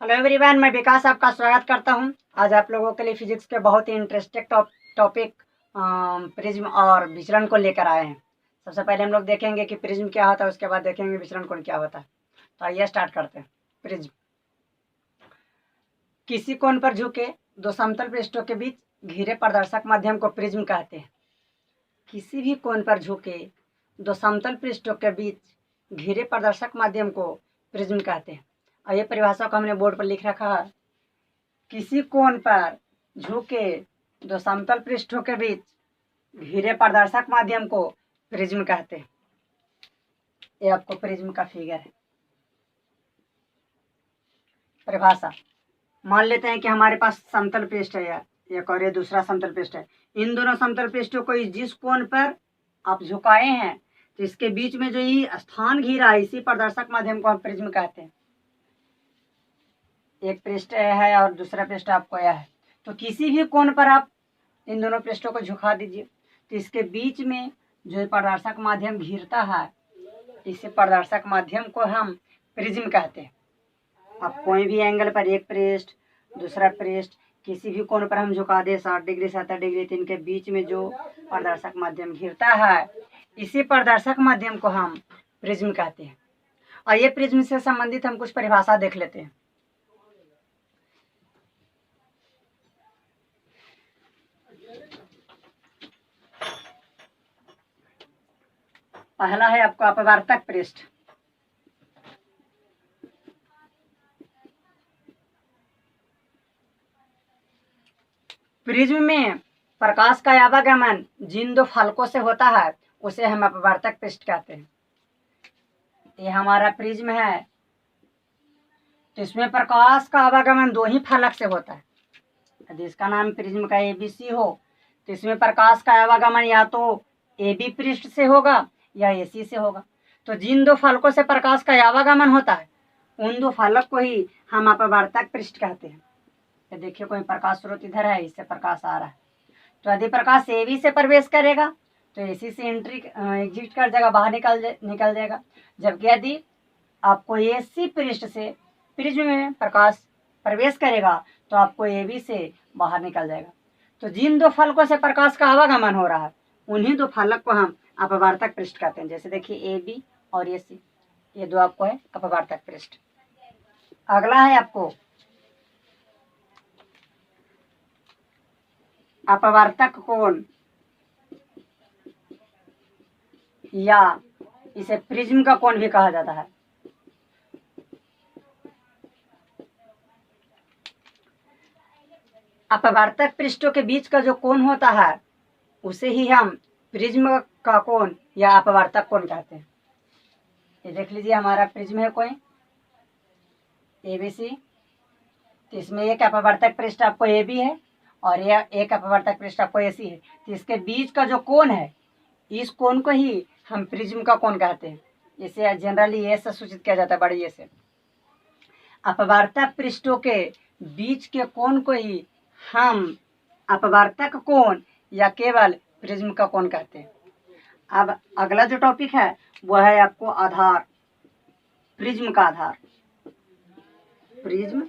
Hello everyone, मैं विकास आपका स्वागत करता हूं। आज आप लोगों के लिए फिजिक्स के बहुत ही इंटरेस्टिंग टॉपिक प्रिज्म और विचलन को लेकर आए हैं। सबसे पहले हम लोग देखेंगे कि प्रिज्म क्या होता है, उसके बाद देखेंगे विचलन कोण क्या होता है। तो आइए स्टार्ट करते हैं। प्रिज्म किसी कोण पर झुके दो समतल पृष्ठों के बीच घिरे पारदर्शक माध्यम को प्रिज्म कहते हैं। किसी भी कोण पर झुके दो समतल पृष्ठों के बीच घिरे पारदर्शक माध्यम को प्रिज्म कहते हैं। और ये परिभाषा को हमने बोर्ड पर लिख रखा है। किसी कोण पर झुके दो समतल पृष्ठों के बीच घिरे पारदर्शक माध्यम को प्रिज्म कहते हैं। ये आपको प्रिज्म का फिगर है। परिभाषा, मान लेते हैं कि हमारे पास समतल पृष्ठ है एक और ये दूसरा समतल पृष्ठ है। इन दोनों समतल पृष्ठों को जिस कोण पर आप झुकाए हैं तो इसके बीच में जो ये स्थान घिरा है इसी पारदर्शक माध्यम को हम प्रिज्म कहते हैं। एक पृष्ठ है और दूसरा पृष्ठ आपको यह है। तो किसी भी कोण पर आप इन दोनों पृष्ठों को झुका दीजिए तो इसके बीच में जो पारदर्शक माध्यम घिरता है इसे पारदर्शक माध्यम को हम प्रिज्म कहते हैं। अब कोई भी एंगल पर एक पृष्ठ दूसरा पृष्ठ किसी भी कोण पर हम झुका दे 60 डिग्री 70 डिग्री, तो इनके बीच में जो पारदर्शक माध्यम घिरता है इसी पारदर्शक माध्यम को हम प्रिज्म कहते हैं। और ये प्रिज्म से संबंधित हम कुछ परिभाषा देख लेते हैं। पहला है आपको अपवर्तक पृष्ठ। प्रिज्म में प्रकाश का आवागमन जिन दो फलकों से होता है उसे हम अपवर्तक पृष्ठ कहते हैं। ये हमारा प्रिज्म है तो इसमें प्रकाश का आवागमन दो ही फलक से होता है। यदि इसका नाम प्रिज्म का ABC हो तो इसमें प्रकाश का आवागमन या तो AB पृष्ठ से होगा या AC से होगा। तो जिन दो फलकों से प्रकाश का आवागमन होता है उन दो फलक को ही हम अपवर्तक पृष्ठ कहते हैं। तो देखिए कोई प्रकाश स्रोत इधर है, इससे प्रकाश आ रहा है, तो यदि प्रकाश AB से प्रवेश करेगा तो AC से एग्जिट कर जाएगा, बाहर निकल जाएगा। जबकि यदि आपको AC पृष्ठ से प्रिज्म में प्रकाश प्रवेश करेगा तो आपको AB से बाहर निकल जाएगा। तो जिन दो फलकों से प्रकाश का आवागमन हो रहा है उन्हीं दो फलक को हम अपवर्तक पृष्ठ कहते हैं। जैसे देखिए AB और AC, ये दो आपको है अपवर्तक पृष्ठ। अगला है आपको अपवर्तक कोण या इसे प्रिज्म का कोण भी कहा जाता है। अपवर्तक पृष्ठों के बीच का जो कोण होता है उसे ही हम प्रिज्म का कोण या अपवर्तक कोण कहते हैं। ये देख लीजिए हमारा प्रिज्म है कोई ABC, तो इसमें एक अपवर्तक पृष्ठ आपको AB है और यह एक अपवर्तक पृष्ठ आपको AC है। तो इसके बीच का जो कोण है इस कोण को ही हम प्रिज्म का कोण कहते हैं। इसे जनरली ए से सूचित किया जाता है, बड़ी ए से। अपवर्तक पृष्ठों के बीच के कोण को ही हम अपवर्तक कोण या केवल प्रिज्म का कोण कहते हैं। अब अगला जो टॉपिक है वह है आपको आधार, प्रिज्म का आधार। प्रिज्म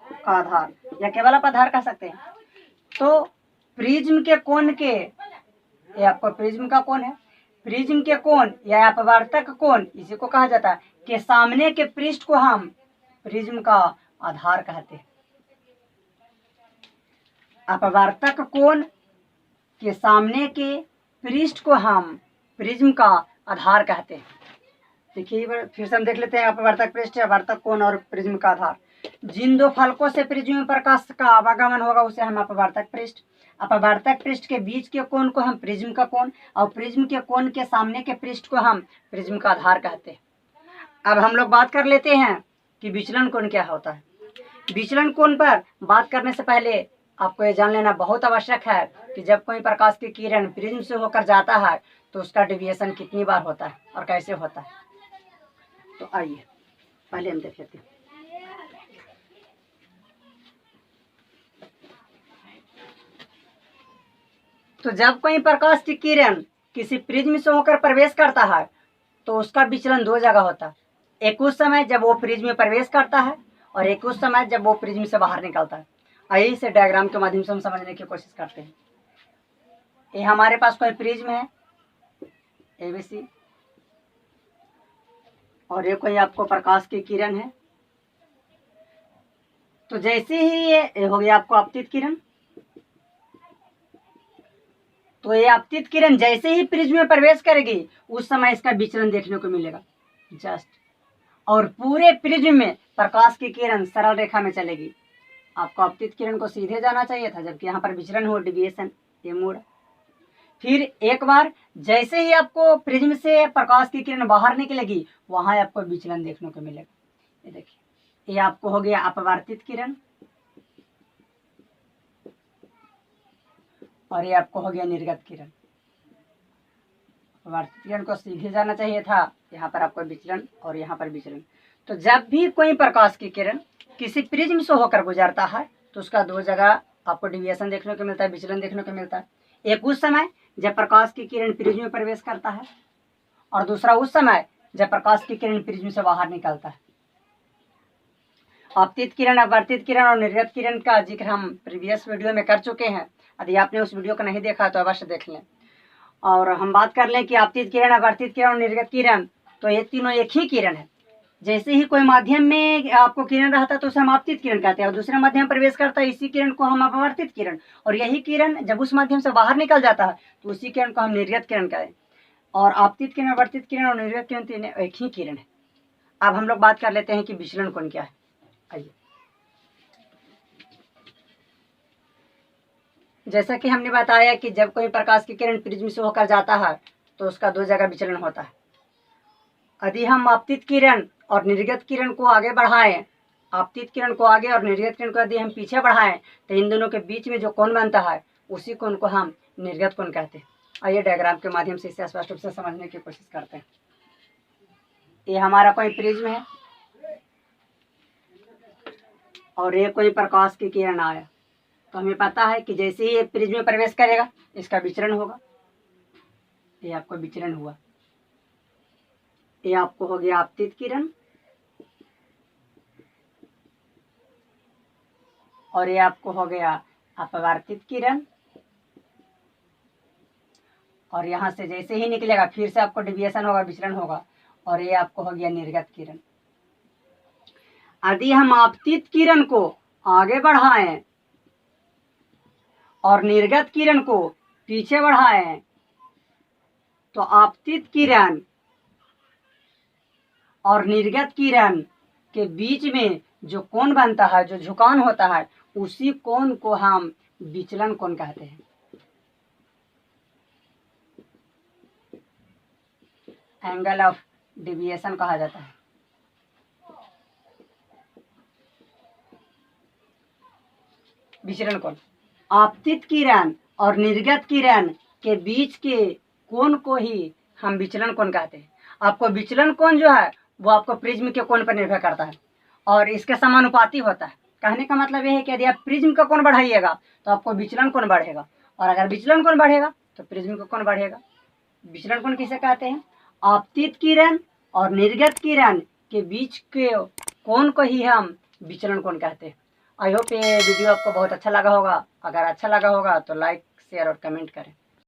का आधार या केवल आप आधार कह सकते हैं। तो प्रिज्म के कोण के, ये आपको प्रिज्म का कोण है, प्रिज्म के कोण या अपवर्तक कोण इसी को कहा जाता है कि सामने के पृष्ठ को हम प्रिज्म का आधार कहते हैं। अपवर्तक कोण के सामने के पृष्ठ को हम प्रिज्म का आधार कहते हैं। देखिए फिर से हम देख लेते हैं अपवर्तक पृष्ठ, अपवर्तक कोण और प्रिज्म का आधार। जिन दो फलकों से प्रिज्म में प्रकाश का आवागमन होगा उसे हम अपवर्तक पृष्ठ, अपवर्तक पृष्ठ के बीच के कोण को हम प्रिज्म का कोण और प्रिज्म के कोण के सामने के पृष्ठ को हम प्रिज्म का आधार कहते हैं। अब हम लोग बात कर लेते हैं कि विचलन कोण क्या होता है। विचलन कोण पर बात करने से पहले आपको ये जान लेना बहुत आवश्यक है कि जब कोई प्रकाश की किरण प्रिज्म से होकर जाता है तो उसका डेविएशन कितनी बार होता है और कैसे होता है। तो आइए पहले हम देख लेते हैं। तो जब कोई प्रकाश की किरण किसी प्रिज्म से होकर प्रवेश करता है तो उसका विचलन दो जगह होता है। एक उस समय जब वो प्रिज्म में प्रवेश करता है और एक उस समय जब वो प्रिज्म से बाहर निकलता है। यही से डायग्राम के माध्यम से हम समझने की कोशिश करते हैं। ये हमारे पास कोई प्रिज्म है ABC, और ये कोई आपको प्रकाश की किरण है। तो जैसे ही ये हो गया आपको आपतित किरण, तो ये आपतित किरण जैसे ही प्रिज्म में प्रवेश करेगी उस समय इसका विचलन देखने को मिलेगा जस्ट, और पूरे प्रिज्म में प्रकाश की किरण सरल रेखा में चलेगी। आपको आपतित किरण को सीधे जाना चाहिए था, जबकि यहाँ पर विचलन हो, डेविएशन, ये मोड़। फिर एक बार जैसे ही आपको प्रिज्म से प्रकाश की किरण बाहर निकलेगी वहां आपको विचलन देखने को मिलेगा। ये देखिए, ये आपको हो गया अपवर्तित किरण, और ये आपको हो गया निर्गत किरण। अपवर्तित किरण को सीधे जाना चाहिए था, यहाँ पर आपको विचलन और यहाँ पर विचलन। तो जब भी कोई प्रकाश की किरण किसी प्रिज्म से होकर गुजरता है तो उसका दो जगह आपको डिविएशन देखने को मिलता है, विचलन देखने को मिलता है। एक उस समय जब प्रकाश की किरण प्रिज्म में प्रवेश करता है, और दूसरा उस समय जब प्रकाश की किरण प्रिज्म से बाहर निकलता है। आपतित किरण, अपवर्तित किरण और निर्गत किरण का जिक्र हम प्रीवियस वीडियो में कर चुके हैं। यदि आपने उस वीडियो को नहीं देखा तो अवश्य देख लें। और हम बात कर लें कि आपतित किरण, अपवर्तित किरण और निर्गत किरण, तो ये तीनों एक ही किरण है। जैसे ही कोई माध्यम में आपको किरण रहता है तो उसे हम आपतित किरण कहते हैं, और दूसरे माध्यम प्रवेश करता है इसी किरण को हम अपवर्तित किरण, और यही किरण जब उस माध्यम से बाहर निकल जाता है तो उसी किरण को हम निर्गत किरण कहते हैं। और आपतित किरण, अपवर्तित किरण और निर्गत किरण तीनों एक ही किरण है। अब हम लोग बात कर लेते हैं कि विचलन कोण क्या है। आइए, जैसा कि हमने बताया कि जब कोई प्रकाश की किरण प्रिज्म से होकर जाता है तो उसका दो जगह विचलन होता है। यदि हम आपतित किरण और निर्गत किरण को आगे बढ़ाएं, आपतित किरण को आगे और निर्गत किरण को यदि हम पीछे बढ़ाएं तो इन दोनों के बीच में जो कोण बनता है उसी कोण को हम निर्गत कोण कहते हैं। आइए डायग्राम के माध्यम से इसे स्पष्ट रूप से समझने की कोशिश करते हैं। ये हमारा कोई प्रिज्म है और ये कोई प्रकाश की किरण आया, तो हमें पता है कि जैसे ही ये प्रिज्म में प्रवेश करेगा इसका विचलन होगा। ये आपको विचलन हुआ। ये आपको हो गया आपतित किरण, और ये आपको हो गया अपवर्तित किरण, और यहाँ से जैसे ही निकलेगा फिर से आपको डिविएशन होगा, विचलन होगा, और ये आपको हो गया निर्गत किरण। यदि हम आपतित किरण को आगे बढ़ाएं और निर्गत किरण को पीछे बढ़ाएं तो आपतित किरण और निर्गत किरण के बीच में जो कोण बनता है, जो झुकाव होता है, उसी कोण को हम विचलन कोण कहते हैं। एंगल ऑफ डिविएशन कहा जाता है। विचलन कोण, आपतित किरण और निर्गत किरण के बीच के कोण को ही हम विचलन कोण कहते हैं। आपको विचलन कोण जो है वो आपको प्रिज्म के कोण पर निर्भर करता है और इसके समानुपाती होता है। कहने का मतलब यह है कि यदि आप प्रिज्म का कोण बढ़ाइएगा तो आपको विचलन कोण बढ़ेगा, और अगर विचलन कोण बढ़ेगा तो प्रिज्म का कोण बढ़ेगा। विचलन कोण किसे कहते हैं? आपतित किरण और निर्गत किरण के बीच के कोण को ही हम विचलन कोण कहते हैं। आई होप ये वीडियो आपको बहुत अच्छा लगा होगा। अगर अच्छा लगा होगा तो लाइक, शेयर और कमेंट करें।